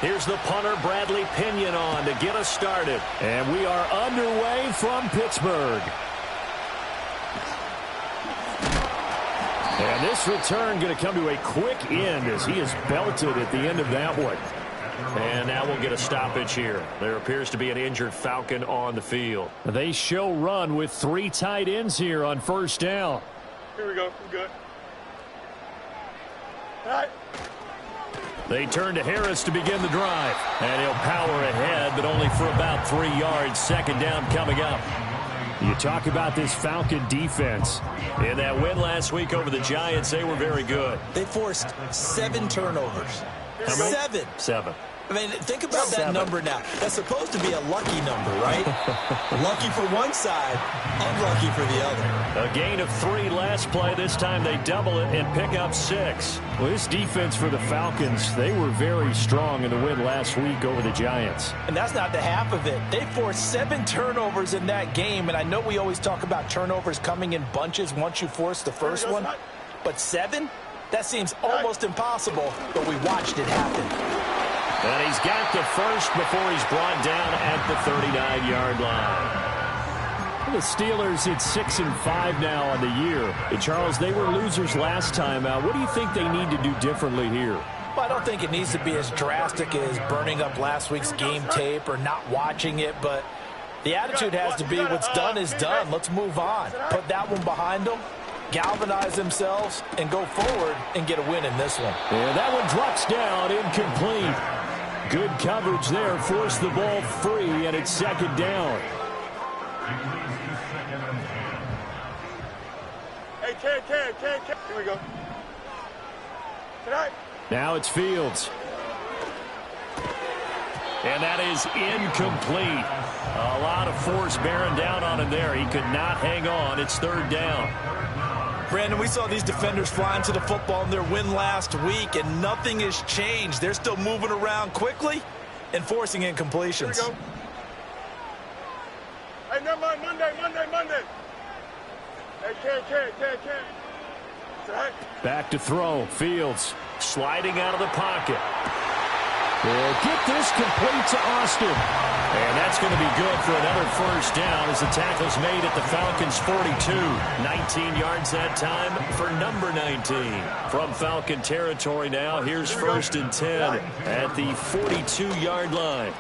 Here's the punter, Bradley Pinion, on to get us started. And we are underway from Pittsburgh. And this return going to come to a quick end as he is belted at the end of that one. And now we'll get a stoppage here. There appears to be an injured Falcon on the field. They show run with 3 tight ends here on first down. Here we go. We're good. All right. They turn to Harris to begin the drive. And he'll power ahead, but only for about 3 yards. Second down coming up. You talk about this Falcon defense. In that win last week over the Giants, they were very good. They forced 7 turnovers. How many? 7. 7. I mean, think about that number now. That's supposed to be a lucky number, right? Lucky for one side, unlucky for the other. A gain of 3 last play. This time they double it and pick up 6. Well, this defense for the Falcons, they were very strong in the win last week over the Giants. And that's not the half of it. They forced 7 turnovers in that game, and I know we always talk about turnovers coming in bunches once you force the first one. But 7? That seems almost impossible, but we watched it happen. And he's got the first before he's brought down at the 39-yard line. The Steelers at 6-5 now on the year. And Charles, they were losers last time out. What do you think they need to do differently here? Well, I don't think it needs to be as drastic as burning up last week's game tape or not watching it, but the attitude has to be what's done is done. Let's move on. Put that one behind them, galvanize themselves, and go forward and get a win in this one. Yeah, that one drops down, incomplete. Good coverage there, forced the ball free, and it's second down. Hey, Ken. Here we go. Tonight. Now it's Fields. And that is incomplete. A lot of force bearing down on him there. He could not hang on. It's third down. Brandon, we saw these defenders flying to the football in their win last week, and nothing has changed. They're still moving around quickly and forcing incompletions. Here we go. Hey, never mind. Monday. Hey, Ken. Right. Back to throw. Fields sliding out of the pocket. They'll get this complete to Austin. And that's going to be good for another first down as the tackle's made at the Falcons' 42. 19 yards that time for number 19. From Falcon territory now, here's first and 10 at the 42-yard line.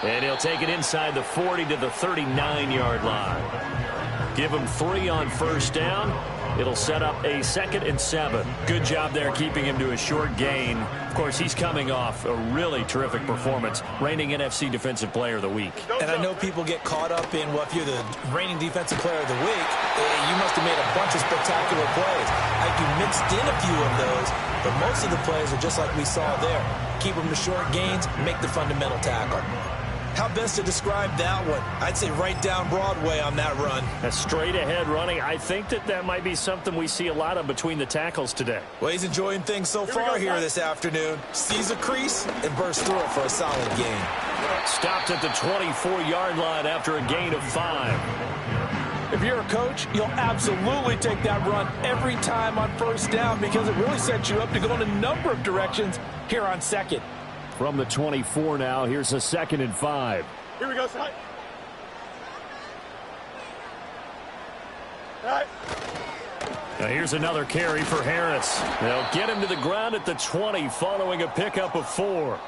And he'll take it inside the 40 to the 39-yard line. Give him 3 on first down. It'll set up a 2nd and 7. Good job there keeping him to a short gain. Of course, he's coming off a really terrific performance, reigning NFC Defensive Player of the Week. And I know people get caught up in, well, if you're the reigning Defensive Player of the Week, you must have made a bunch of spectacular plays. You mixed in a few of those, but most of the plays are just like we saw there. Keep them to short gains, make the fundamental tackle. How best to describe that one? I'd say right down Broadway on that run. A straight-ahead running. I think that might be something we see a lot of between the tackles today. Well, he's enjoying things so far here this afternoon. Sees a crease and bursts through it for a solid gain. Stopped at the 24-yard line after a gain of 5. If you're a coach, you'll absolutely take that run every time on first down because it really sets you up to go in a number of directions here on second. From the 24 now, here's a 2nd and 5. Here we go, son. All right. Now here's another carry for Harris. They'll get him to the ground at the 20 following a pickup of 4.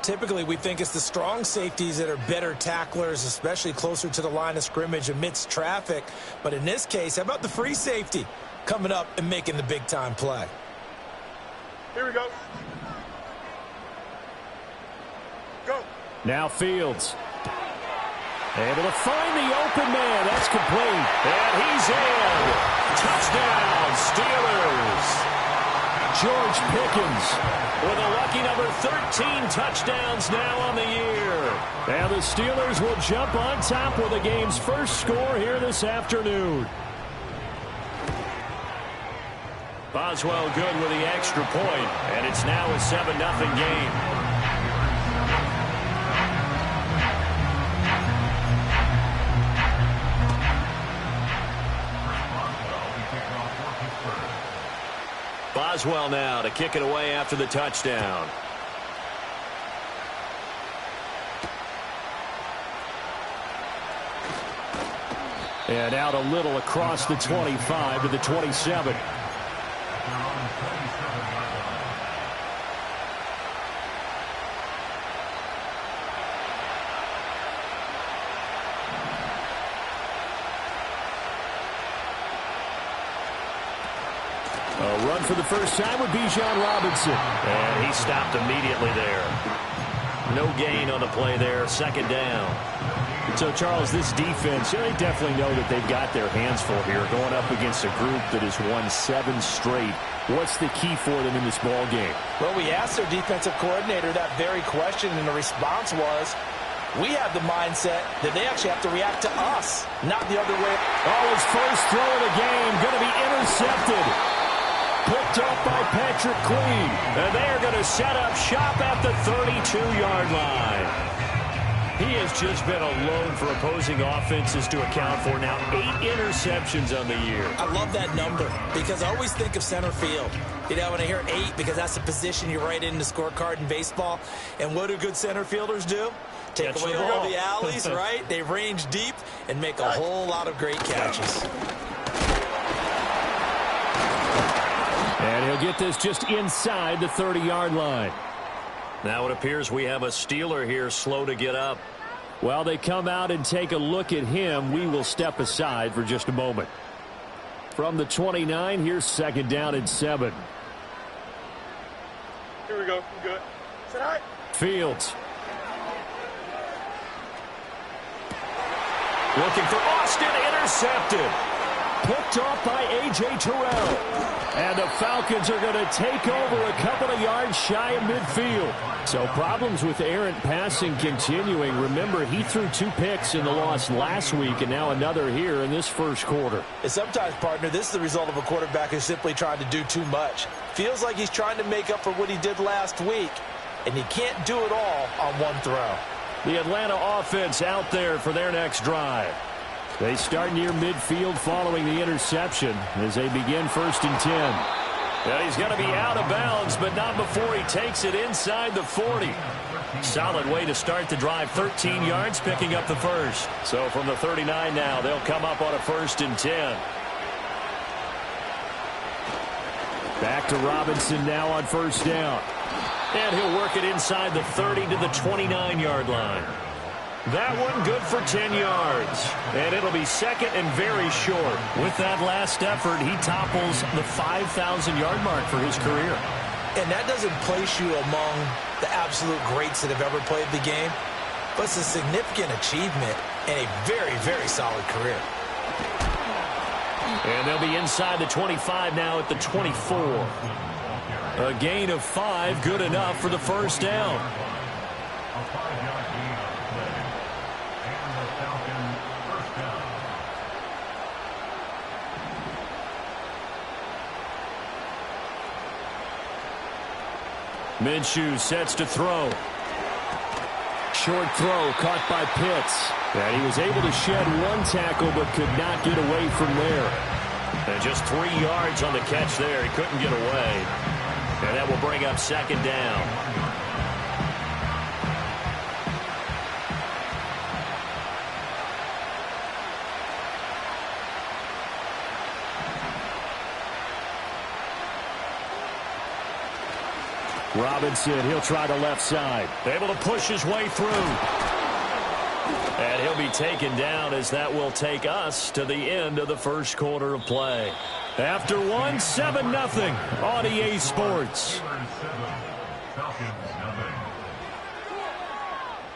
Typically, we think it's the strong safeties that are better tacklers, especially closer to the line of scrimmage amidst traffic. But in this case, how about the free safety coming up and making the big-time play? Here we go. Go. Now Fields. Able to find the open man. That's complete. And he's in. Touchdown, Steelers. George Pickens with a lucky number 13 touchdowns now on the year. And the Steelers will jump on top with the game's first score here this afternoon. Boswell good with the extra point, and it's now a 7-0 game. Boswell now to kick it away after the touchdown. And out a little across the 25 to the 27. A run for the first time would be Bijan Robinson. And he stopped immediately there. No gain on the play there. Second down. So, Charles, this defense, they definitely know that they've got their hands full here going up against a group that has won 7 straight. What's the key for them in this ball game? Well, we asked their defensive coordinator that very question, and the response was, we have the mindset that they actually have to react to us, not the other way. Oh, his first throw of the game going to be intercepted. Picked up by Patrick Queen. And they are going to set up shop at the 32-yard line. He has just been alone for opposing offenses to account for now 8 interceptions on the year. I love that number because I always think of center field. You know, when I hear 8, because that's the position you write in the scorecard in baseball. And what do good center fielders do? Take away all the alleys, right? They range deep and make a whole lot of great catches. And he'll get this just inside the 30-yard line. Now it appears we have a Steeler here slow to get up. While they come out and take a look at him, we will step aside for just a moment. From the 29, here's second down and 7. Here we go. I'm good. Sit high. Fields. Looking for Austin, intercepted. Picked off by A.J. Terrell. And the Falcons are going to take over a couple of yards shy of midfield. So problems with errant passing continuing. Remember, he threw 2 picks in the loss last week and now another here in this first quarter. And sometimes, partner, this is the result of a quarterback who's simply trying to do too much. Feels like he's trying to make up for what he did last week, and he can't do it all on one throw. The Atlanta offense out there for their next drive. They start near midfield following the interception as they begin 1st and 10. And he's going to be out of bounds, but not before he takes it inside the 40. Solid way to start the drive. 13 yards, picking up the first. So from the 39 now, they'll come up on a 1st and 10. Back to Robinson now on 1st down. And he'll work it inside the 30 to the 29-yard line. That one good for 10 yards. And it'll be second and very short. With that last effort, he topples the 5,000-yard mark for his career. And that doesn't place you among the absolute greats that have ever played the game. But it's a significant achievement and a very, very solid career. And they'll be inside the 25 now at the 24. A gain of 5, good enough for the first down. Minshew sets to throw. Short throw caught by Pitts. And he was able to shed 1 tackle but could not get away from there. And just 3 yards on the catch there. He couldn't get away. And that will bring up second down. Robinson, he'll try the left side. Able to push his way through. And he'll be taken down as that will take us to the end of the first quarter of play. After 1, 7-0 on EA Sports.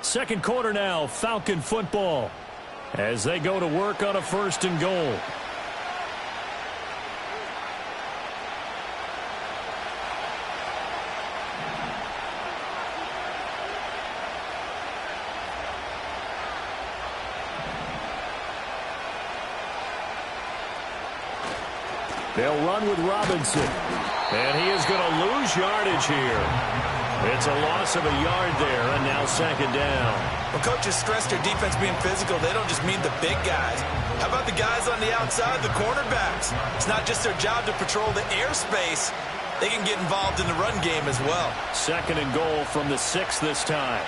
Second quarter now, Falcon football. As they go to work on a 1st and goal. They'll run with Robinson. And he is going to lose yardage here. It's a loss of a yard there, and now second down. When coaches stress their defense being physical, they don't just mean the big guys. How about the guys on the outside, the cornerbacks? It's not just their job to patrol the airspace. they can get involved in the run game as well. 2nd and goal from the 6 this time.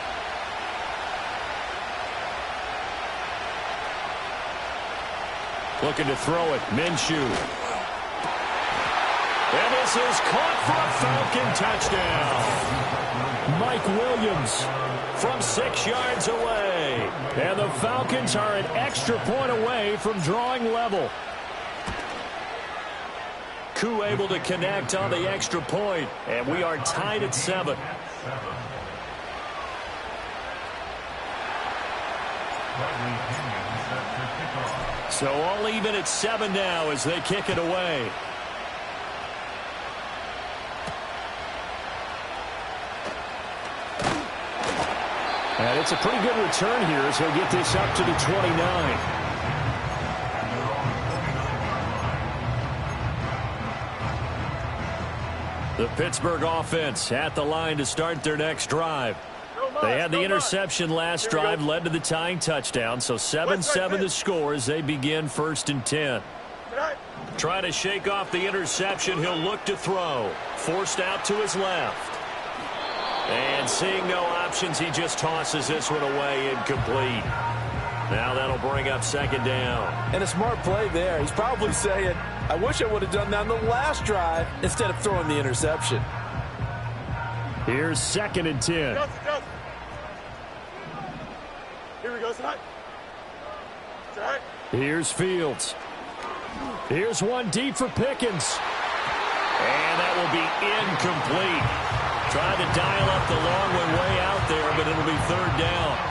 Looking to throw it. Minshew. And this is caught for a Falcon touchdown. Mike Williams from 6 yards away. And the Falcons are an extra point away from drawing level. Koo able to connect on the extra point, and we are tied at 7. So all even at 7 now as they kick it away. And it's a pretty good return here as he'll get this up to the 29. The Pittsburgh offense at the line to start their next drive. They had the interception last drive, led to the tying touchdown, so 7-7 the score as they begin 1st and 10. Trying to shake off the interception, he'll look to throw. Forced out to his left. And seeing no options, he just tosses this one away, incomplete. Now that'll bring up 2nd down. And a smart play there. He's probably saying, I wish I would have done that on the last drive instead of throwing the interception. Here's 2nd and 10. Here we go, tonight. Tonight. Here's Fields. Here's one deep for Pickens. And that will be incomplete. Trying to dial up the long one way out there, but it'll be 3rd down.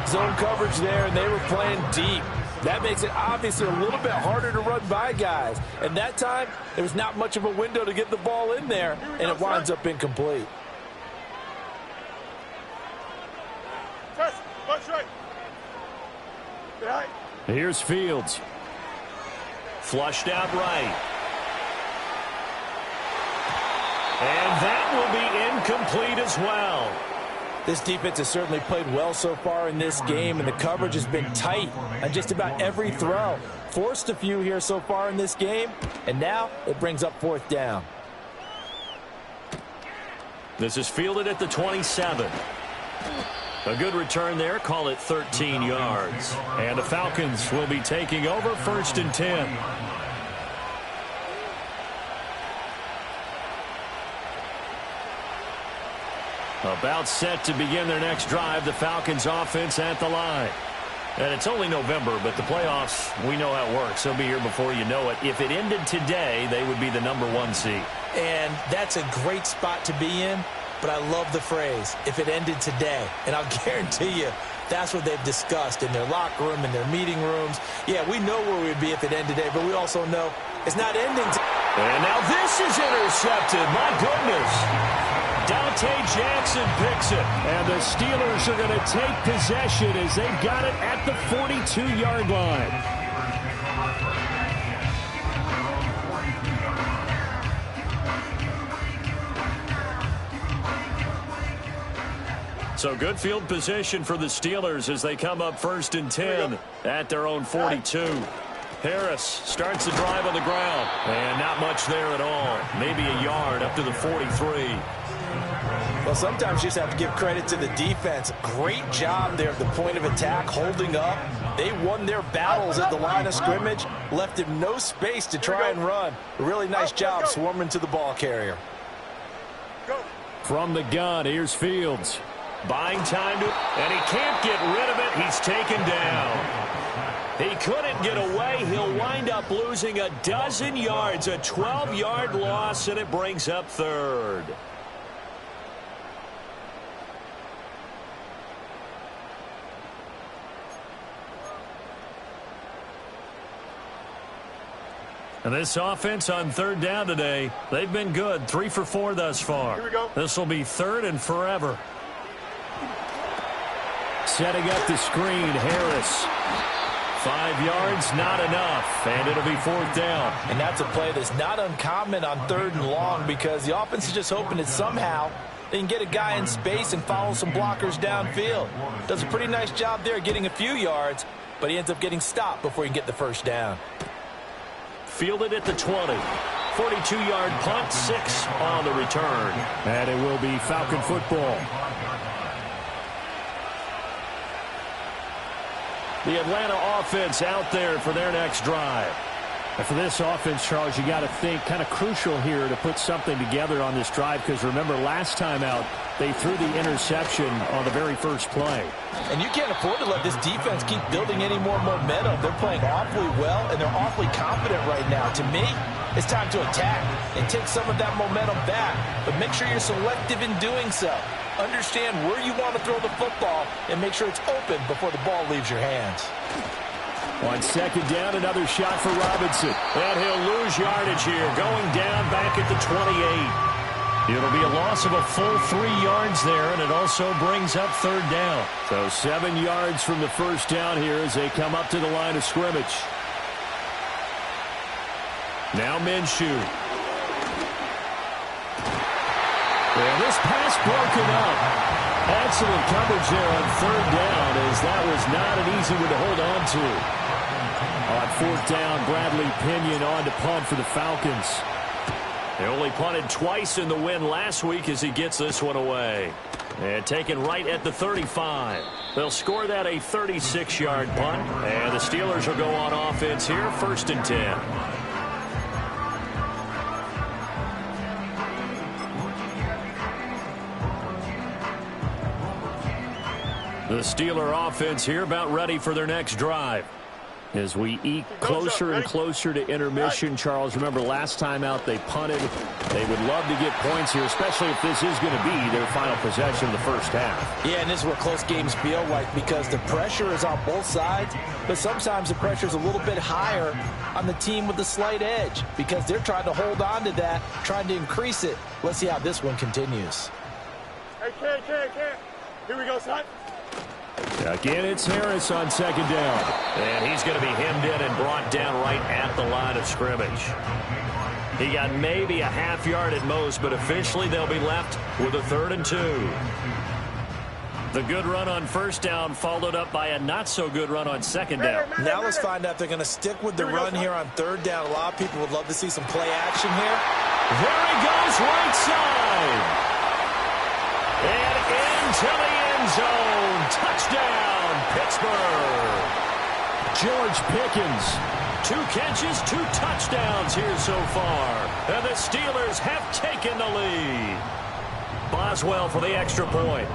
Zone coverage there, and they were playing deep. That makes it obviously a little bit harder to run by guys. And that time, there was not much of a window to get the ball in there, and it winds up incomplete. Press, punch right. Right. Here's Fields. Flushed out right. And that will be incomplete as well. This defense has certainly played well so far in this game, and the coverage has been tight on just about every throw. Forced a few here so far in this game, and now it brings up 4th down. This is fielded at the 27. A good return there, call it 13 yards. And the Falcons will be taking over 1st and 10. About set to begin their next drive, the Falcons offense at the line. And it's only November, but the playoffs, we know how it works. They'll be here before you know it. If it ended today, they would be the #1 seed. And that's a great spot to be in, but I love the phrase, if it ended today. And I'll guarantee you, that's what they've discussed in their locker room, in their meeting rooms. Yeah, we know where we'd be if it ended today, but we also know it's not ending today. And now this is intercepted. My goodness. Dante Jackson picks it. And the Steelers are going to take possession as they've got it at the 42-yard line. So good field position for the Steelers as they come up 1st and 10 at their own 42. Harris starts the drive on the ground. And not much there at all. Maybe a yard up to the 43. Well, sometimes you just have to give credit to the defense. Great job there at the point of attack, holding up. They won their battles at the line of scrimmage, left him no space to try and run. A really nice job swarming to the ball carrier. From the gun, here's Fields. Buying time to, and he can't get rid of it. He's taken down. He couldn't get away. He'll wind up losing a dozen yards, a 12-yard loss, and it brings up 3rd. And this offense on 3rd down today, they've been good. 3 for 4 thus far. Here we go. This will be 3rd and forever. Setting up the screen, Harris. 5 yards, not enough, and it'll be 4th down. And that's a play that's not uncommon on 3rd and long because the offense is just hoping that somehow they can get a guy in space and follow some blockers downfield. Does a pretty nice job there getting a few yards, but he ends up getting stopped before he can get the 1st down. Fielded at the 20. 42-yard punt, 6 on the return. And it will be Falcon football. The Atlanta offense out there for their next drive. And for this offense, Charles, you got to think kind of crucial here to put something together on this drive, because remember last time out they threw the interception on the very first play. And you can't afford to let this defense keep building any more momentum. They're playing awfully well, and they're awfully confident right now. To me, it's time to attack and take some of that momentum back, but make sure you're selective in doing so. Understand where you want to throw the football and make sure it's open before the ball leaves your hands. On second down, another shot for Robinson. And he'll lose yardage here, going down back at the 28. It'll be a loss of a full 3 yards there, and it also brings up third down. So 7 yards from the first down here as they come up to the line of scrimmage. Now Minshew. And this pass broken up. Excellent coverage there on third down, as that was not an easy one to hold on to. On fourth down, Bradley Pinion on to punt for the Falcons. They only punted twice in the win last week as he gets this one away. And taken right at the 35. They'll score that a 36-yard punt. And the Steelers will go on offense here, 1st and 10. The Steeler offense here about ready for their next drive. As we eke closer and closer to intermission, Charles, remember last time out they punted. They would love to get points here, especially if this is going to be their final possession of the first half. Yeah, and this is what close games feel like, because the pressure is on both sides, but sometimes the pressure is a little bit higher on the team with the slight edge because they're trying to hold on to that, trying to increase it. Let's see how this one continues. Hey, can't. Here we go, son. Again, it's Harris on second down. And he's going to be hemmed in and brought down right at the line of scrimmage. He got maybe a half yard at most, but officially they'll be left with a 3rd and 2. The good run on first down followed up by a not-so-good run on second down. Now let's find out if they're going to stick with the run here on third down. A lot of people would love to see some play action here. There he goes, right side. And into the end zone. Touchdown, Pittsburgh. George Pickens. 2 catches, 2 touchdowns here so far. And the Steelers have taken the lead. Boswell for the extra point.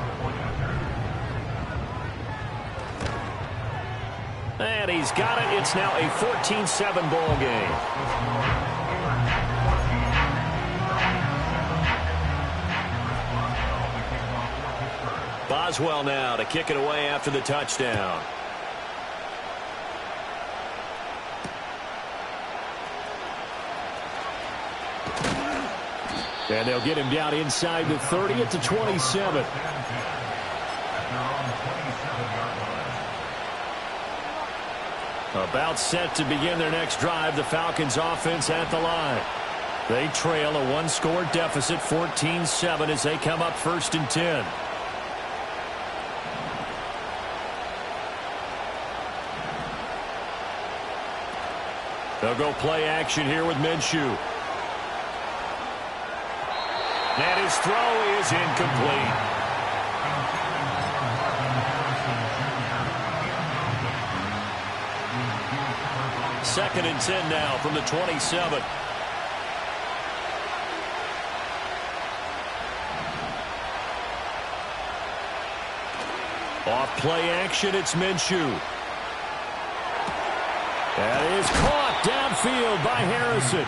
And he's got it. It's now a 14-7 ball game. Boswell now to kick it away after the touchdown. And they'll get him down inside the 30 at the 27. About set to begin their next drive, the Falcons offense at the line. They trail a 1-score deficit, 14-7, as they come up 1st and 10. They'll go play action here with Minshew. And his throw is incomplete. Second and 10 now from the 27. Off play action, it's Minshew. That is caught downfield by Harrison.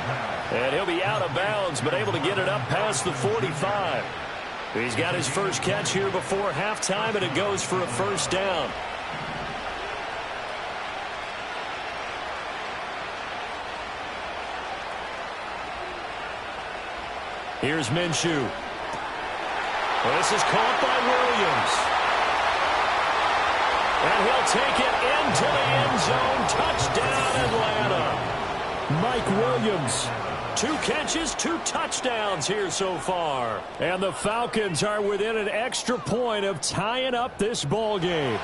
And he'll be out of bounds, but able to get it up past the 45. He's got his first catch here before halftime, and it goes for a 1st down. Here's Minshew. Well, this is caught by Williams. And he'll take it into the end zone. Touchdown, Atlanta. Mike Williams. 2 catches, 2 touchdowns here so far. And the Falcons are within an extra point of tying up this ball game.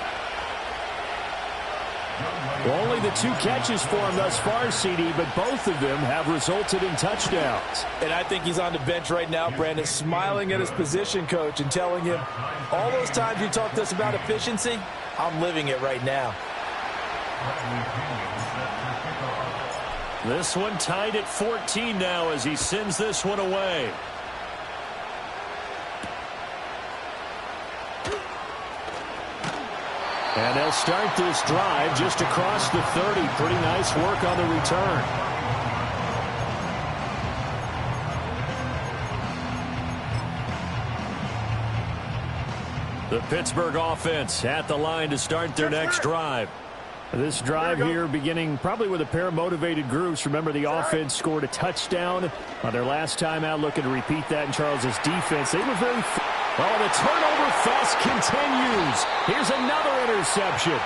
Only the 2 catches for him thus far, CD, but both of them have resulted in touchdowns. And I think he's on the bench right now, Brandon, smiling at his position coach and telling him, all those times you talked to us about efficiency, I'm living it right now. This one tied at 14 now as he sends this one away. And they'll start this drive just across the 30. Pretty nice work on the return. The Pittsburgh offense at the line to start their next drive. This drive here beginning probably with a pair of motivated groups. Remember, the offense scored a touchdown on their last time out, looking to repeat that in Charles's defense. They were very... Oh, the turnover fest continues. Here's another interception.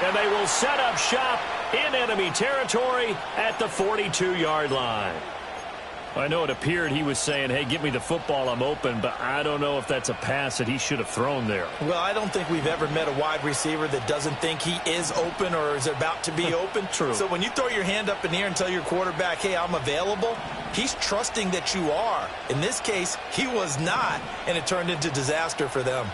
And they will set up shop in enemy territory at the 42-yard line. I know it appeared he was saying, hey, give me the football, I'm open, but I don't know if that's a pass that he should have thrown there. Well, I don't think we've ever met a wide receiver that doesn't think he is open or is about to be open. True. So when you throw your hand up in the air and tell your quarterback, hey, I'm available, he's trusting that you are. In this case, he was not, and it turned into disaster for them.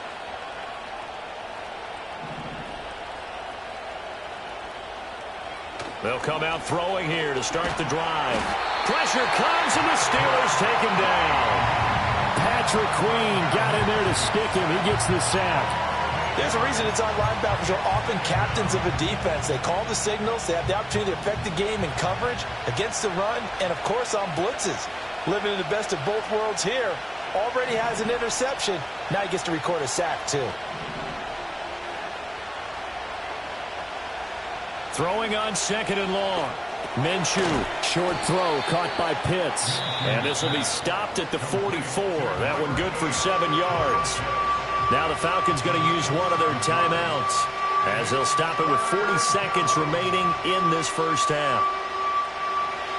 They'll come out throwing here to start the drive. Pressure comes, and the Steelers take him down. Patrick Queen got in there to stick him. He gets the sack. There's a reason inside linebackers are often captains of a defense. They call the signals. They have the opportunity to affect the game in coverage, against the run, and, of course, on blitzes. Living in the best of both worlds here. Already has an interception. Now he gets to record a sack, too. Throwing on 2nd and long. Minshew, short throw caught by Pitts. And this will be stopped at the 44. That one good for 7 yards. Now the Falcons going to use one of their timeouts as they'll stop it with 40 seconds remaining in this first half.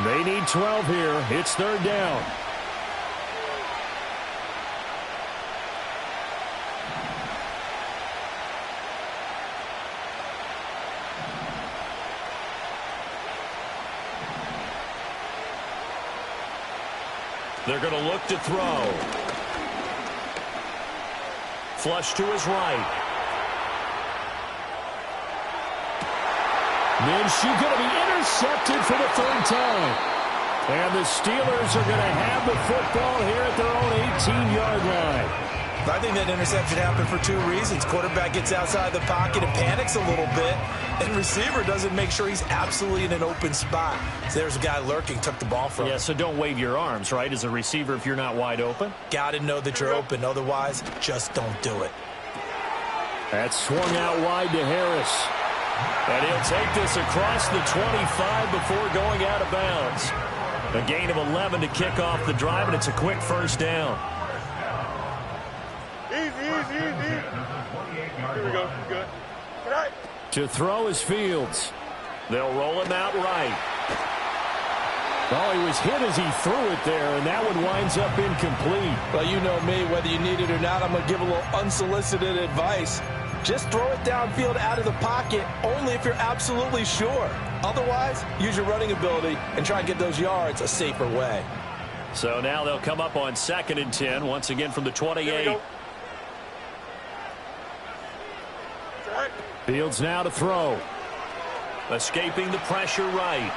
They need 12 here. It's 3rd down. They're going to look to throw. Flush to his right. Minshew going to be intercepted for the 3rd time. And the Steelers are going to have the football here at their own 18-yard line. I think that interception happened for 2 reasons. Quarterback gets outside the pocket and panics a little bit, and receiver doesn't make sure he's absolutely in an open spot. So there's a guy lurking, took the ball from him. Yeah, so don't wave your arms, right, as a receiver if you're not wide open. Got to know that you're open. Otherwise, just don't do it. That swung out wide to Harris. And he'll take this across the 25 before going out of bounds. A gain of 11 to kick off the drive, and it's a quick 1st down. Easy. Here we go. Good. Good night. To throw is Fields. They'll roll him out right. Oh, he was hit as he threw it there, and that one winds up incomplete. Well, you know me, whether you need it or not, I'm going to give a little unsolicited advice. Just throw it downfield out of the pocket only if you're absolutely sure. Otherwise, use your running ability and try and get those yards a safer way. So now they'll come up on 2nd and 10, once again from the 28. Fields now to throw. Escaping the pressure right.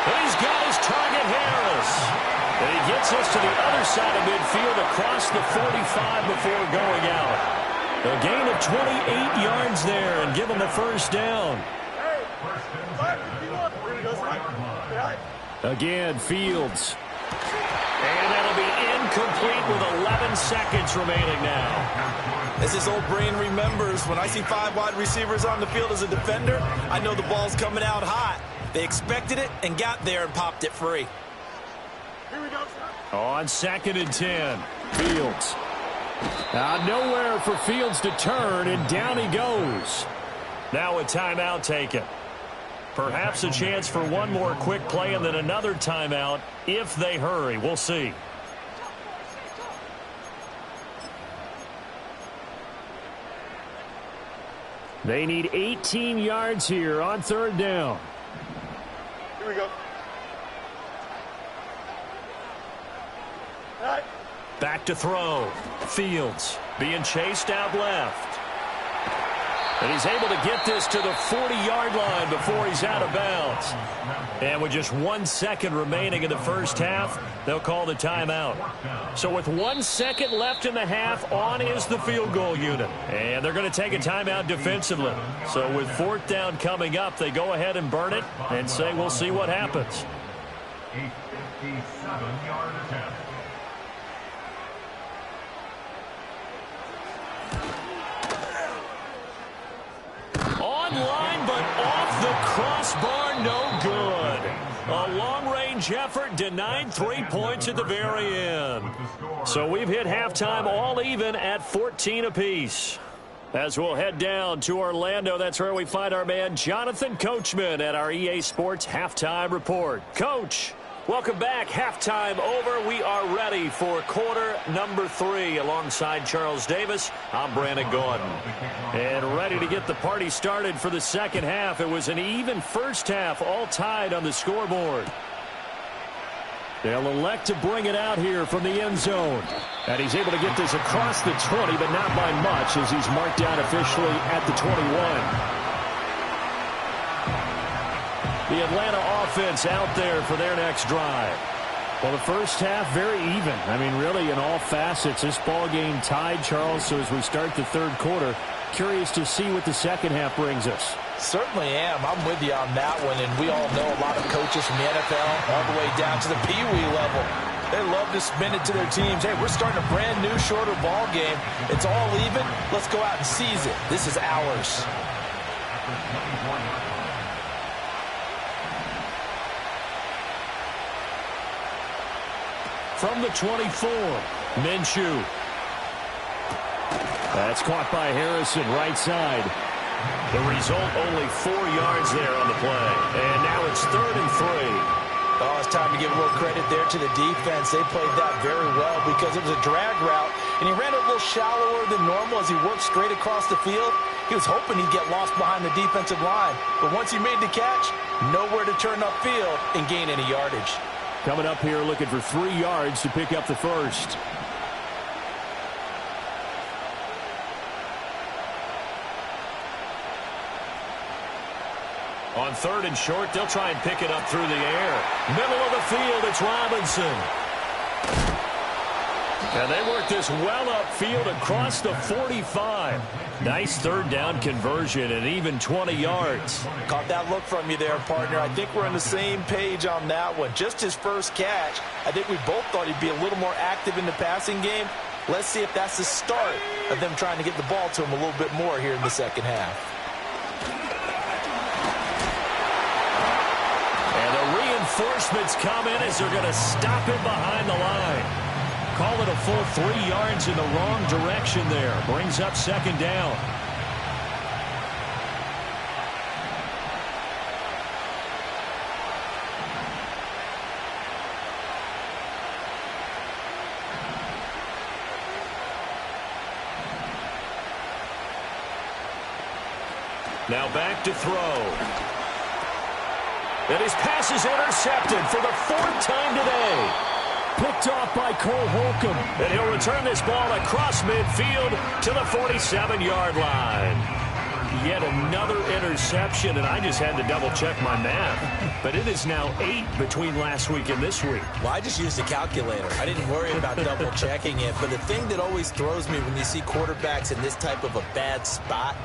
He's got his target, Harris. And he gets us to the other side of midfield across the 45 before going out. A gain of 28 yards there and give him the 1st down. Again, Fields. And that'll be incomplete with 11 seconds remaining now. As his old brain remembers, when I see 5 wide receivers on the field as a defender, I know the ball's coming out hot. They expected it and got there and popped it free. Here we go, sir. On 2nd and 10. Fields. Nowhere for Fields to turn, and down he goes. Now a timeout taken. Perhaps a chance for one more quick play and then another timeout if they hurry. We'll see. They need 18 yards here on third down. Here we go. All right. Back to throw. Fields being chased out left. And he's able to get this to the 40-yard line before he's out of bounds. And with just 1 second remaining in the first half, they'll call the timeout. So with 1 second left in the half, on is the field goal unit. And they're going to take a timeout defensively. So with fourth down coming up, they go ahead and burn it and say we'll see what happens. A 57-yard attempt. Line, but off the crossbar, no good. A long-range effort denied 3 points at the very end. So we've hit halftime all even at 14 apiece. As we'll head down to Orlando, that's where we find our man Jonathan Coachman at our EA Sports Halftime Report. Coach, welcome back. Halftime over. We are ready for quarter number 3. Alongside Charles Davis, I'm Brandon Gordon. And ready to get the party started for the second half. It was an even first half, all tied on the scoreboard. They'll elect to bring it out here from the end zone. And he's able to get this across the 20, but not by much as he's marked down officially at the 21. The Atlanta offense out there for their next drive. Well, the first half, very even. I mean, really, in all facets, this ball game tied, Charles. So as we start the third quarter, curious to see what the second half brings us. Certainly am. I'm with you on that one. And we all know a lot of coaches from the NFL all the way down to the Pee Wee level. They love to spin it to their teams. Hey, we're starting a brand new, shorter ball game. It's all even. Let's go out and seize it. This is ours. From the 24, Minshew. That's caught by Harrison, right side. The result, only 4 yards there on the play. And now it's 3rd and 3. Oh, it's time to give a little credit there to the defense. They played that very well because it was a drag route, and he ran it a little shallower than normal as he worked straight across the field. He was hoping he'd get lost behind the defensive line, but once he made the catch, nowhere to turn upfield and gain any yardage. Coming up here looking for 3 yards to pick up the first. On 3rd and short, they'll try and pick it up through the air. Middle of the field, it's Robinson. And they work this well upfield across the 45. Nice third down conversion and even 20 yards. Caught that look from you there, partner. I think we're on the same page on that one. Just his first catch. I think we both thought he'd be a little more active in the passing game. Let's see if that's the start of them trying to get the ball to him a little bit more here in the second half. And the reinforcements come in as they're going to stop him behind the line. Call it a full 3 yards in the wrong direction there. Brings up second down. Now back to throw. And his pass is intercepted for the 4th time today. Picked off by Cole Holcomb. And he'll return this ball across midfield to the 47-yard line. Yet another interception, and I just had to double-check my math. But it is now 8 between last week and this week. Well, I just used a calculator. I didn't worry about double-checking it. But the thing that always throws me when you see quarterbacks in this type of a bad spot,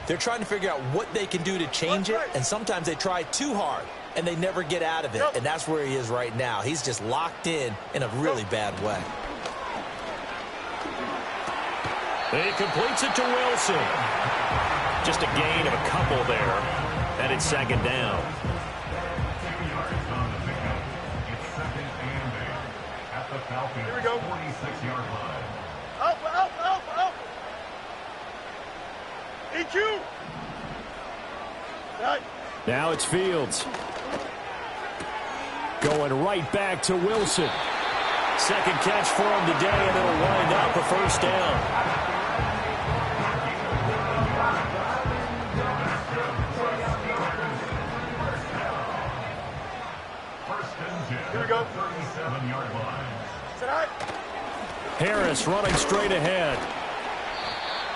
they're trying to figure out what they can do to change it, and sometimes they try too hard, and they never get out of it. And that's where he is right now. He's just locked in a really bad way. He completes it to Wilson. Just a gain of a couple there, and it's second down. Here we go. 46-yard line. Up, up, up, up. EQ. Right. Now it's Fields. Going right back to Wilson. Second catch for him today, and it'll wind up a first down. First and 10. Here we go. 37-yard line. Sit high. Harris running straight ahead.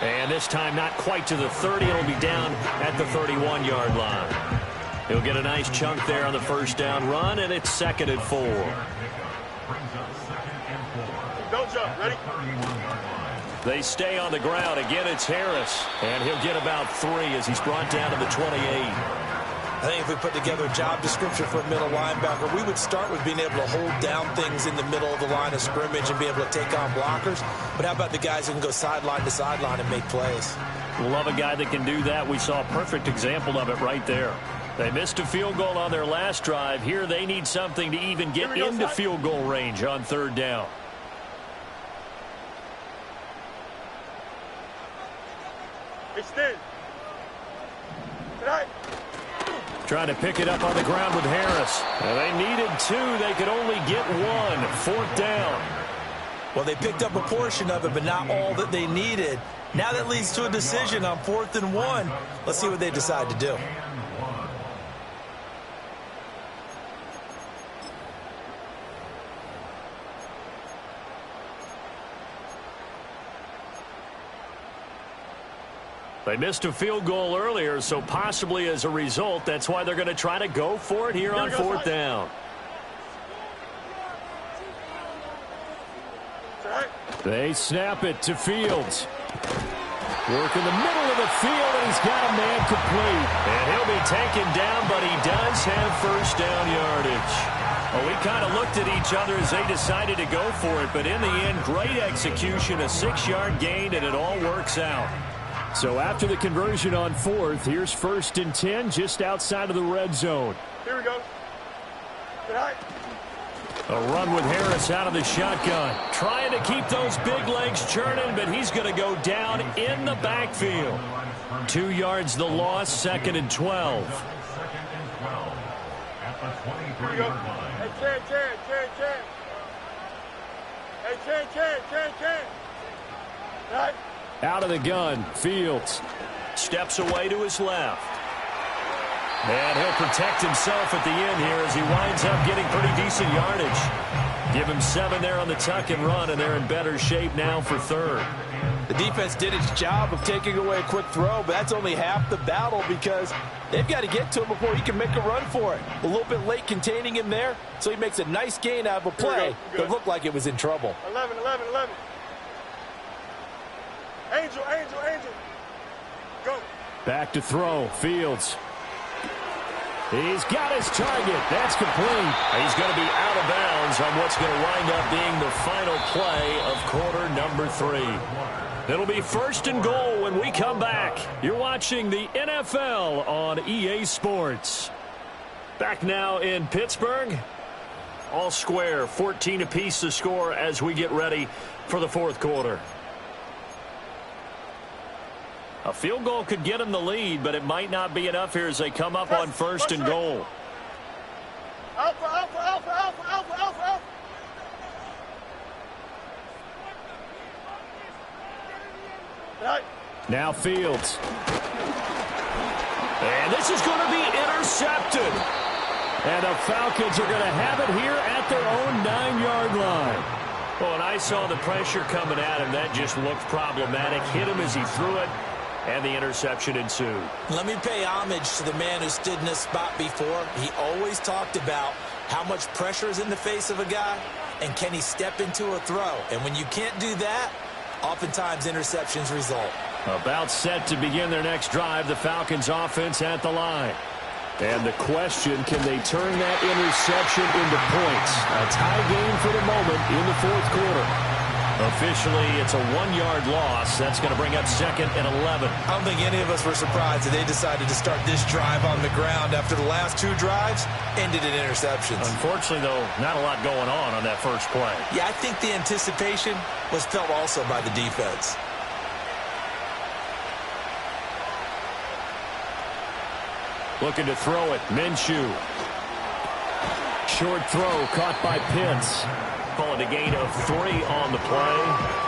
And this time not quite to the 30. It'll be down at the 31-yard line. He'll get a nice chunk there on the first down run, and it's 2nd and 4. Don't jump. Ready? They stay on the ground. Again, it's Harris. And he'll get about 3 as he's brought down to the 28. I think if we put together a job description for a middle linebacker, we would start with being able to hold down things in the middle of the line of scrimmage and be able to take on blockers. But how about the guys who can go sideline to sideline and make plays? Love a guy that can do that. We saw a perfect example of it right there. They missed a field goal on their last drive. Here they need something to even get into field goal range on 3rd down. Extend. Sit high. Trying to pick it up on the ground with Harris. And they needed 2. They could only get 1. 4th down. Well, they picked up a portion of it, but not all that they needed. Now that leads to a decision on 4th and 1. Let's see what they decide to do. They missed a field goal earlier, so possibly as a result, that's why they're going to try to go for it here on 4th down. They snap it to Fields. Work in the middle of the field, and he's got a man complete. And he'll be taken down, but he does have first down yardage. Well, we kind of looked at each other as they decided to go for it, but in the end, great execution, a 6-yard gain, and it all works out. So after the conversion on 4th, here's 1st and 10 just outside of the red zone. Here we go. Sit high. A run with Harris out of the shotgun. Trying to keep those big legs churning, but he's going to go down in the backfield. 2 yards the loss, 2nd and 12. Here we go. Hey, Chan. Hey, Chan. Right. Out of the gun, Fields steps away to his left. And he'll protect himself at the end here as he winds up getting pretty decent yardage. Give him 7 there on the tuck and run, and they're in better shape now for 3rd. The defense did its job of taking away a quick throw, but that's only half the battle because they've got to get to him before he can make a run for it. A little bit late containing him there, so he makes a nice gain out of a play that looked like it was in trouble. 11. Angel. Go. Back to throw, Fields. He's got his target. That's complete. He's going to be out of bounds on what's going to wind up being the final play of quarter number 3. It'll be 1st and goal when we come back. You're watching the NFL on EA Sports. Back now in Pittsburgh. All square, 14 apiece to score as we get ready for the 4th quarter. A field goal could get them the lead, but it might not be enough here as they come up on 1st and goal. Alpha. Right. Now Fields. And this is going to be intercepted. And the Falcons are going to have it here at their own 9-yard line. Well, and I saw the pressure coming at him. That just looked problematic. Hit him as he threw it. And the interception ensued. Let me pay homage to the man who stood in this spot before. He always talked about how much pressure is in the face of a guy and can he step into a throw. And when you can't do that, oftentimes interceptions result. About set to begin their next drive, the Falcons offense at the line. And the question, can they turn that interception into points? A tie game for the moment in the 4th quarter. Officially, it's a 1-yard loss. That's going to bring up 2nd and 11. I don't think any of us were surprised that they decided to start this drive on the ground after the last 2 drives ended in interceptions. Unfortunately, though, not a lot going on that first play. Yeah, I think the anticipation was felt also by the defense. Looking to throw it. Minshew. Short throw caught by Pitts. Calling a gain of 3 on the play.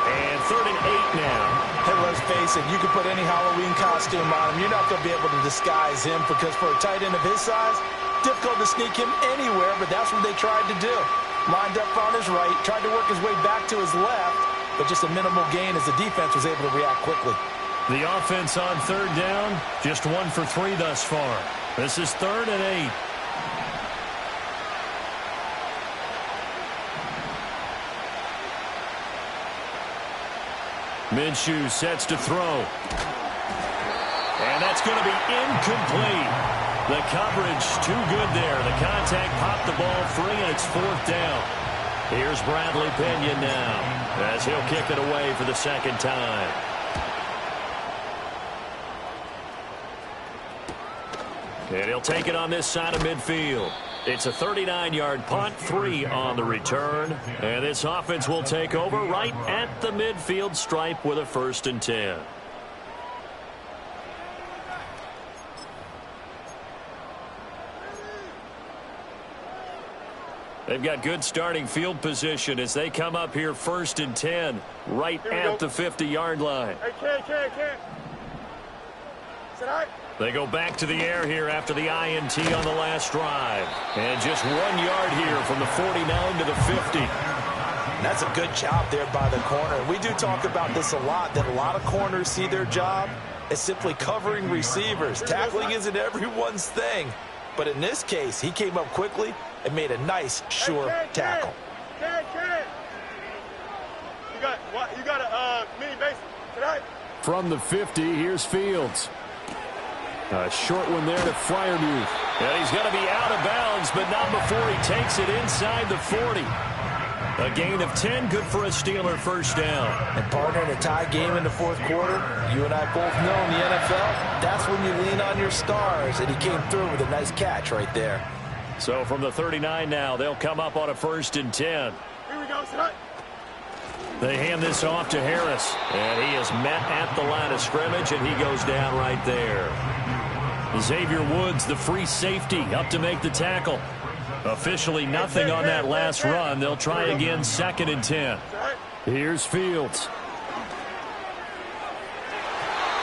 And 3rd and 8 now. Hey, let's face it, you can put any Halloween costume on him. You're not going to be able to disguise him because for a tight end of his size, difficult to sneak him anywhere, but that's what they tried to do. Lined up on his right, tried to work his way back to his left, but just a minimal gain as the defense was able to react quickly. The offense on third down, just 1 for 3 thus far. This is 3rd and 8. Minshew sets to throw. And that's going to be incomplete. The coverage too good there. The contact popped the ball free, and it's 4th down. Here's Bradley Pinion now as he'll kick it away for the 2nd time. And he'll take it on this side of midfield. It's a 39-yard punt, 3 on the return. And this offense will take over right at the midfield stripe with a 1st and 10. They've got good starting field position as they come up here 1st and 10, right at the 50-yard line. Hey, can't. Sit out. They go back to the air here after the INT on the last drive. And just 1 yard here from the 49 to the 50. That's a good job there by the corner. We do talk about this a lot, that a lot of corners see their job as simply covering receivers. Tackling isn't everyone's thing. But in this case, he came up quickly and made a nice, sure tackle. You got a mini base tonight. From the 50, here's Fields. A short one there to Freiermuth. And he's going to be out of bounds, but not before he takes it inside the 40. A gain of 10, good for a Steeler 1st down. And partner, in a tie game in the 4th quarter, you and I both know in the NFL, that's when you lean on your stars, and he came through with a nice catch right there. So from the 39 now, they'll come up on a 1st and 10. Here we go, tonight. They hand this off to Harris, and he is met at the line of scrimmage, and he goes down right there. Xavier Woods, the free safety, up to make the tackle. Officially nothing on that last run. They'll try again 2nd and 10. Here's Fields.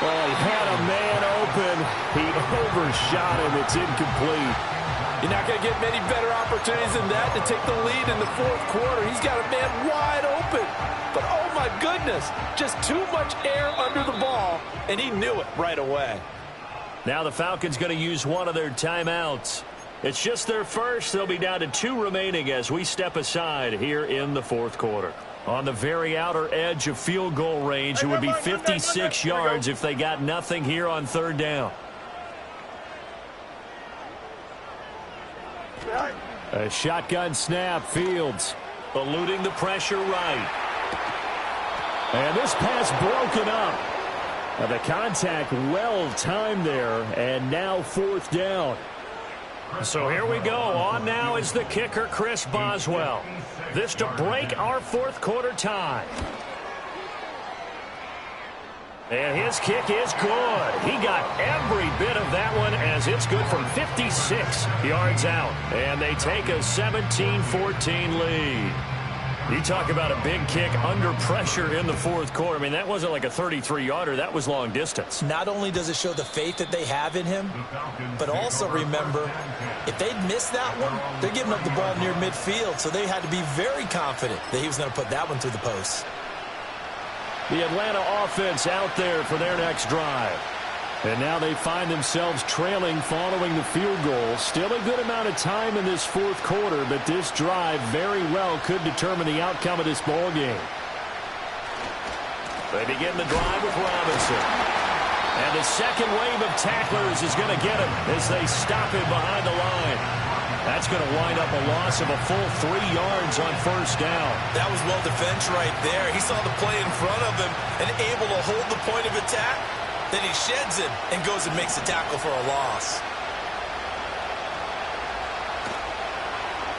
Oh, he had a man open. He overshot him. It's incomplete. You're not going to get many better opportunities than that to take the lead in the 4th quarter. He's got a man wide open. But, oh, my goodness, just too much air under the ball, and he knew it right away. Now the Falcons going to use one of their timeouts. It's just their first. They'll be down to 2 remaining as we step aside here in the 4th quarter. On the very outer edge of field goal range, it would be 56 yards if they got nothing here on 3rd down. A shotgun snap, Fields. Eluding the pressure right. And this pass broken up. The contact well timed there, and now 4th down. So here we go. On now is the kicker, Chris Boswell. This to break our 4th quarter tie. And his kick is good. He got every bit of that one as it's good from 56 yards out. And they take a 17-14 lead. You talk about a big kick under pressure in the 4th quarter. I mean, that wasn't like a 33-yarder. That was long distance. Not only does it show the faith that they have in him, but also remember, if they'd missed that one, they're giving up the ball near midfield, so they had to be very confident that he was going to put that one through the post. The Atlanta offense out there for their next drive. And now they find themselves trailing following the field goal. Still a good amount of time in this 4th quarter, but this drive very well could determine the outcome of this ball game. They begin the drive with Robinson. And the second wave of tacklers is going to get him as they stop him behind the line. That's going to wind up a loss of a full 3 yards on 1st down. That was well defense right there. He saw the play in front of him and able to hold the point of attack. Then he sheds it and goes and makes a tackle for a loss.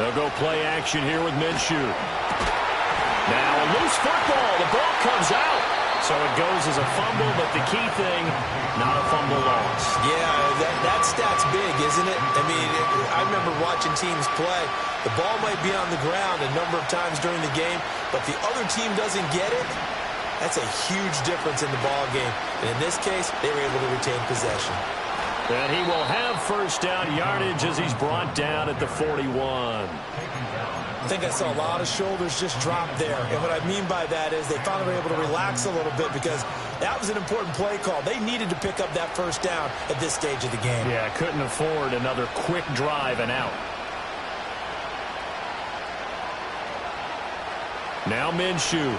They'll go play action here with Minshew. Now a loose football. The ball comes out. So it goes as a fumble, but the key thing, not a fumble loss. Yeah, that stat's big, isn't it? I mean, I remember watching teams play. The ball might be on the ground a number of times during the game, but the other team doesn't get it. That's a huge difference in the ball game. And in this case, they were able to retain possession. And he will have first down yardage as he's brought down at the 41. I think I saw a lot of shoulders just drop there. And what I mean by that is they finally were able to relax a little bit because that was an important play call. They needed to pick up that first down at this stage of the game. Yeah, couldn't afford another quick drive and out. Now Minshew.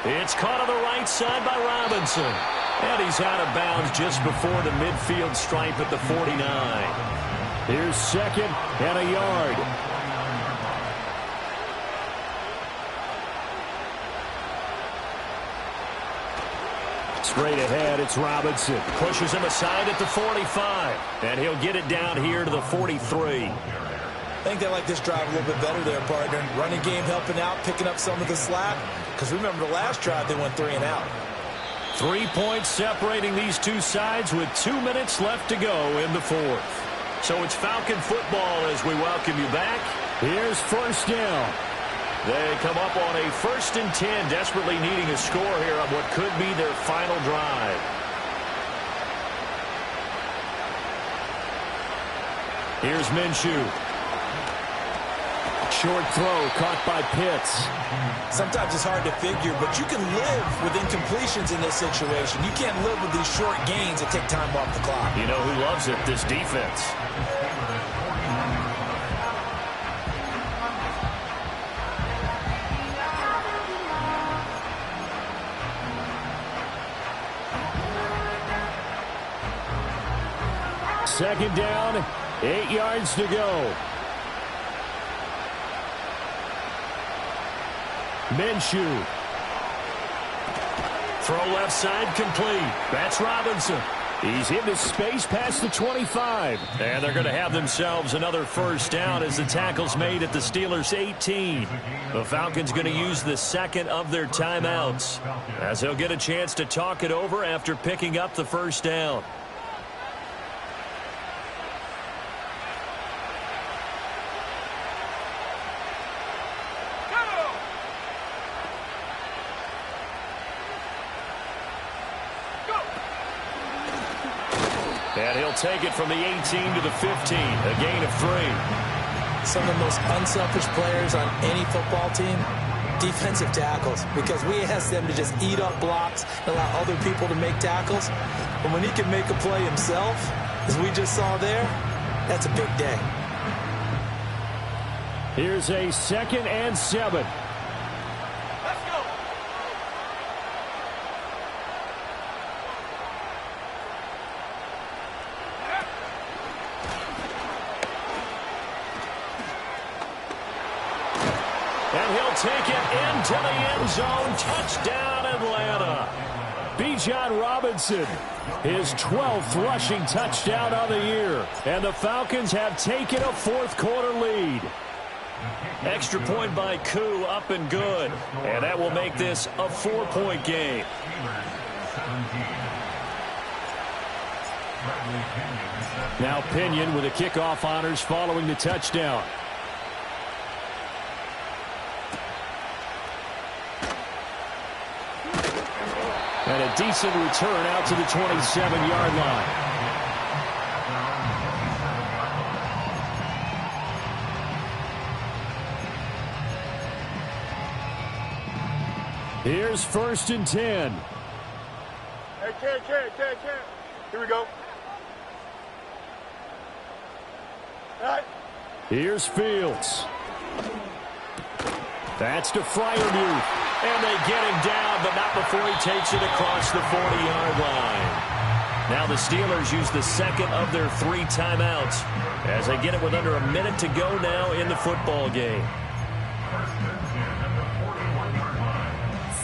It's caught on the right side by Robinson. And he's out of bounds just before the midfield stripe at the 49. Here's second and a yard. Straight ahead, it's Robinson. Pushes him aside at the 45. And he'll get it down here to the 43. I think they like this drive a little bit better there, partner. Running game helping out, picking up some of the slack. Because remember the last drive, they went 3 and out. 3 points separating these two sides with 2 minutes left to go in the fourth. So it's Falcon football as we welcome you back. Here's first down. They come up on a 1st and 10, desperately needing a score here on what could be their final drive. Here's Minshew. Short throw caught by Pitts. Sometimes it's hard to figure, but you can live with incompletions in this situation. You can't live with these short gains that take time off the clock. You know who loves it? This defense. Second down, 8 yards to go. Minshew. Throw left side complete. That's Robinson. He's into space past the 25. And they're going to have themselves another first down as the tackle's made at the Steelers' 18. The Falcons going to use the second of their timeouts as they'll get a chance to talk it over after picking up the first down. And he'll take it from the 18 to the 15, a gain of 3. Some of the most unselfish players on any football team, defensive tackles, because we ask them to just eat up blocks and allow other people to make tackles. But when he can make a play himself, as we just saw there, that's a big day. Here's a 2nd and 7. And he'll take it into the end zone. Touchdown, Atlanta. Bijan Robinson, his 12th rushing touchdown of the year. And the Falcons have taken a fourth-quarter lead. Extra point by Koo, up and good. And that will make this a 4-point game. Now Pinion with the kickoff honors following the touchdown. And a decent return out to the 27-yard line. Here's 1st and 10. Hey, Ken. Here we go. All right. Here's Fields. That's to Freiermuth. And they get him down, but not before he takes it across the 40-yard line. Now the Steelers use the second of their 3 timeouts as they get it with under a minute to go now in the football game.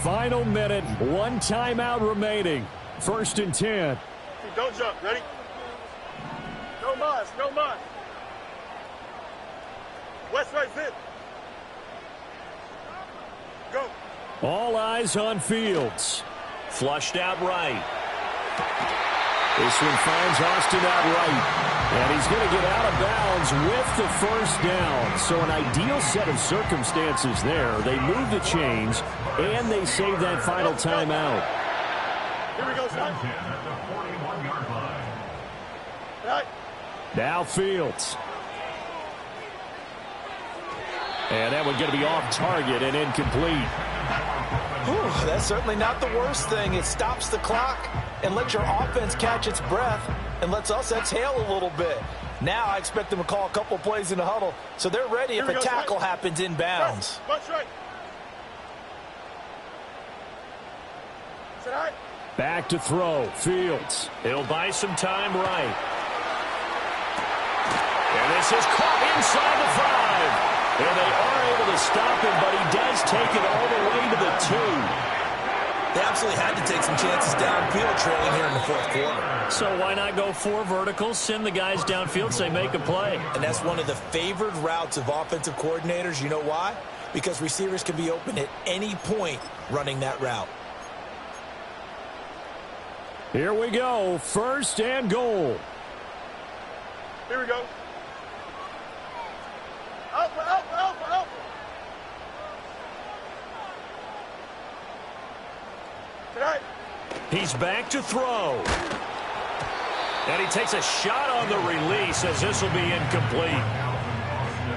Final minute, 1 timeout remaining. 1st and 10. Don't jump. Ready? No mas. West right zip. Go. All eyes on Fields. Flushed out right. This one finds Austin out right. And he's going to get out of bounds with the first down. So an ideal set of circumstances there. They move the chains, and they save that final timeout. Here we go, son. Right. Now Fields. And that one's going to be off target and incomplete. Whew, that's certainly not the worst thing. It stops the clock and lets your offense catch its breath and lets us exhale a little bit. Now I expect them to call a couple plays in the huddle so they're ready if a tackle happens inbounds. Right. Right. Back to throw. Fields. He'll buy some time right. And this is caught inside the 5. And they are able to stop him, but he does take it all the way to the 2. They absolutely had to take some chances downfield trailing here in the fourth quarter. So why not go 4 verticals, send the guys downfield, say make a play? And that's one of the favored routes of offensive coordinators. You know why? Because receivers can be open at any point running that route. Here we go. 1st and goal. Here we go. Out. Right. He's back to throw. And he takes a shot on the release as this will be incomplete.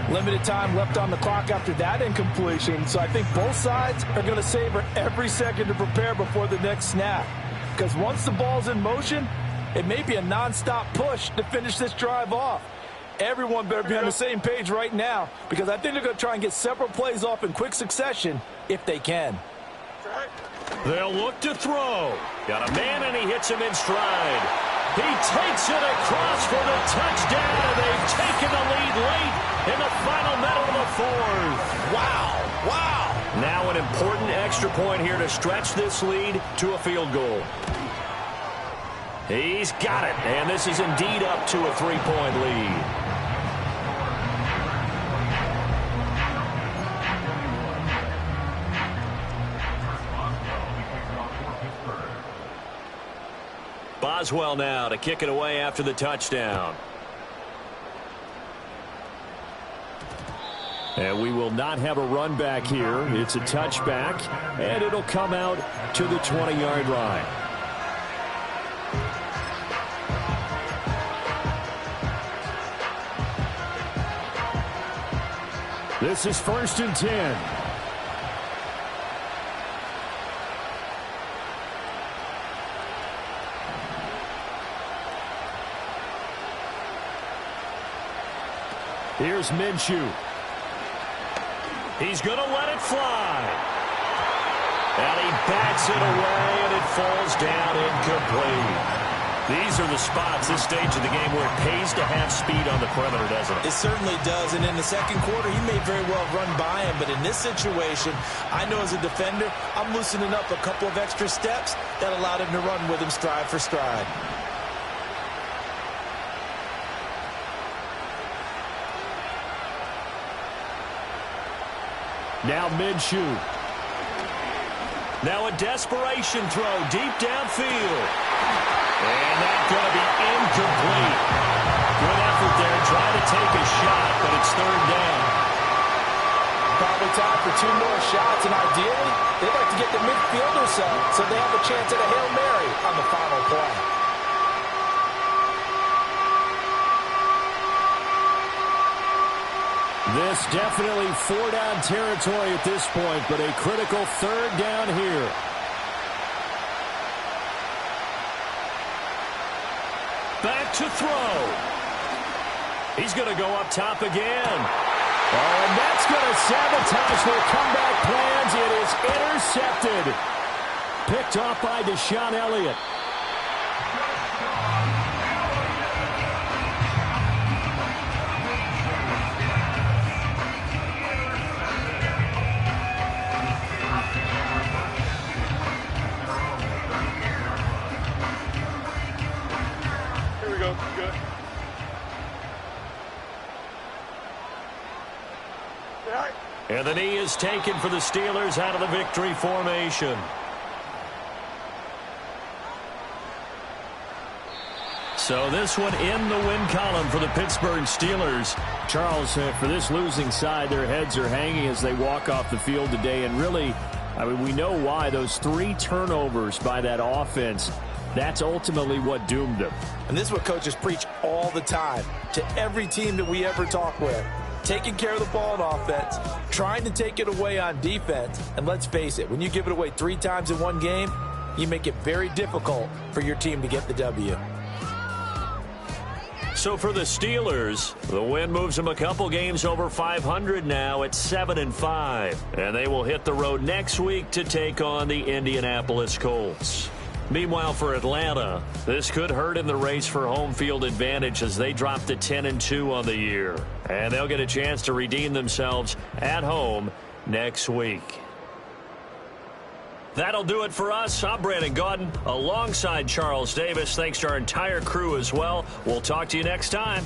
Limited time left on the clock after that incompletion, so I think both sides are going to savor every second to prepare before the next snap. Because once the ball's in motion, it may be a nonstop push to finish this drive off. Everyone better be on the same page right now, because I think they're going to try and get several plays off in quick succession if they can. They'll look to throw. Got a man, and he hits him in stride. He takes it across for the touchdown, and they've taken the lead late in the final minute of the 4th. Wow. Now an important extra point here to stretch this lead to a field goal. He's got it, and this is indeed up to a 3-point lead. Boswell now to kick it away after the touchdown. And we will not have a run back here. It's a touchback, and it'll come out to the 20-yard line. This is 1st and 10. Here's Minshew. He's going to let it fly. And he bats it away, and it falls down incomplete. These are the spots, this stage of the game, where it pays to have speed on the perimeter, doesn't it? It certainly does, and in the second quarter, he may very well run by him, but in this situation, I know as a defender, I'm loosening up a couple of extra steps that allowed him to run with him stride for stride. Now Minshew. Now a desperation throw deep downfield. And that's going to be incomplete. Good effort there, trying to take a shot, but it's 3rd down. Probably time for 2 more shots, and ideally, they'd like to get the midfielder set so they have a chance at a Hail Mary on the final play. This definitely 4-down territory at this point, but a critical 3rd down here. Back to throw. He's going to go up top again. Oh, and that's going to sabotage their comeback plans. It is intercepted. Picked off by Deshaun Elliott. And the knee is taken for the Steelers out of the victory formation. So this one in the win column for the Pittsburgh Steelers. Charles, for this losing side, their heads are hanging as they walk off the field today. And really, I mean, we know why. Those 3 turnovers by that offense That's ultimately what doomed them. And this is what coaches preach all the time to every team that we ever talk with. Taking care of the ball on offense, trying to take it away on defense. And let's face it, when you give it away 3 times in one game, you make it very difficult for your team to get the W. So for the Steelers, the win moves them a couple games over 500 now at 7-5. And they will hit the road next week to take on the Indianapolis Colts. Meanwhile, for Atlanta, this could hurt in the race for home field advantage as they drop to 10-2 on the year. And they'll get a chance to redeem themselves at home next week. That'll do it for us. I'm Brandon Gaudin alongside Charles Davis. Thanks to our entire crew as well. We'll talk to you next time.